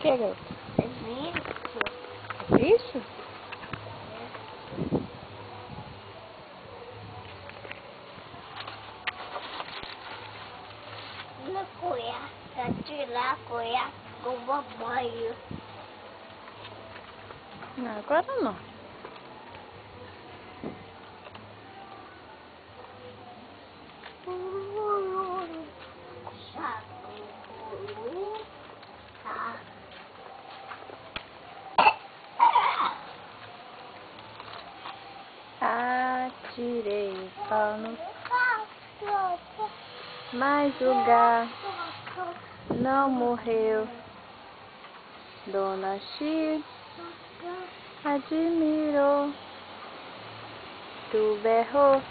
que, garoto? É bicho. É bicho? Na cuia. Pra tirar a cuia com banho. Não, agora não. Atirei o pau no... Mas o gato não morreu. Dona X admirou. Tu berrou.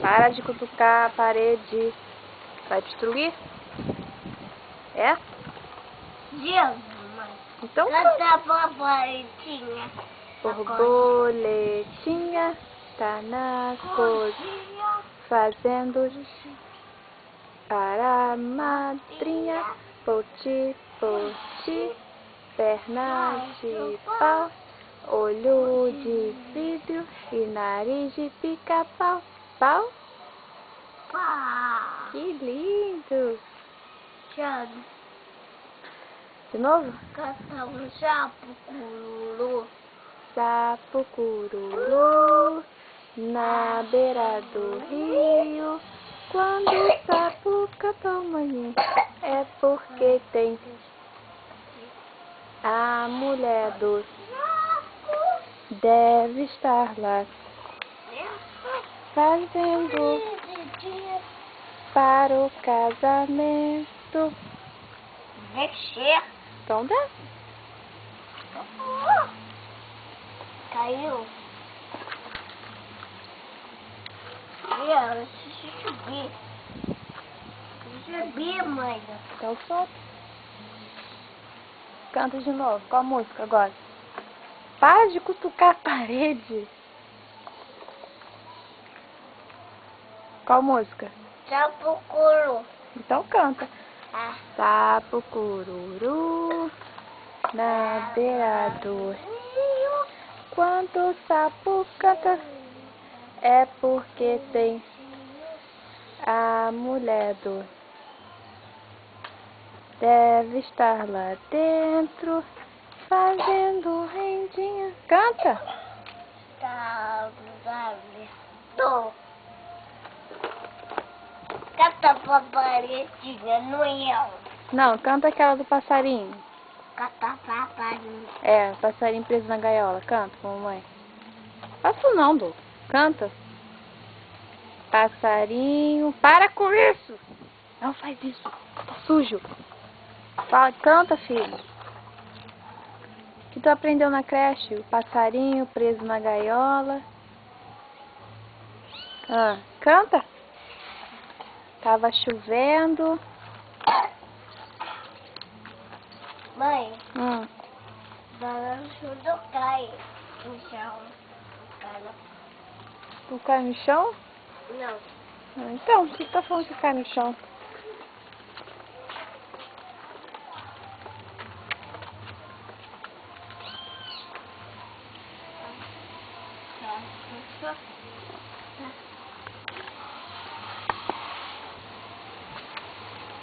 Para de cutucar a parede. Vai destruir? É? Jesus, mãe. Então Canta a borboletinha. borboletinha tá na cozinha fazendo para a madrinha. Poti, poti, perna de pau, olho de vidro e nariz de pica-pau. Pau? Pá. Que lindo! Chado. De novo? Canta um sapo cururu. Sapo cururu na beira do rio. Quando o sapo canta manhã, é porque tem a mulher do deve estar lá fazendo para o casamento. Descer. Então desce. Caiu. E eu subir. Subir, mãe. Então solta. Canta de novo. Qual a música agora? Para de cutucar a parede. Qual música? Sapo curu. Então canta. Ah. Sapo cururu na beira do rio. Quando o sapo canta, é porque tem a mulher do deve estar lá dentro fazendo rendinha. Canta! Tá, tô. Canta paparetinha no eu. Não, canta aquela do passarinho. Canta paparinho. É, passarinho preso na gaiola. Canta, mamãe. Faço não, Du. Canta. Passarinho. Para com isso! Não faz isso. Tá sujo. Fala, canta, filho. O que tu aprendeu na creche? O passarinho preso na gaiola. Ah, canta. Tava chovendo. Mãe, Hum. balanço cai no chão. Cara. Tu cai no chão? Não. Ah, então, o que tu tá falando que cai no chão?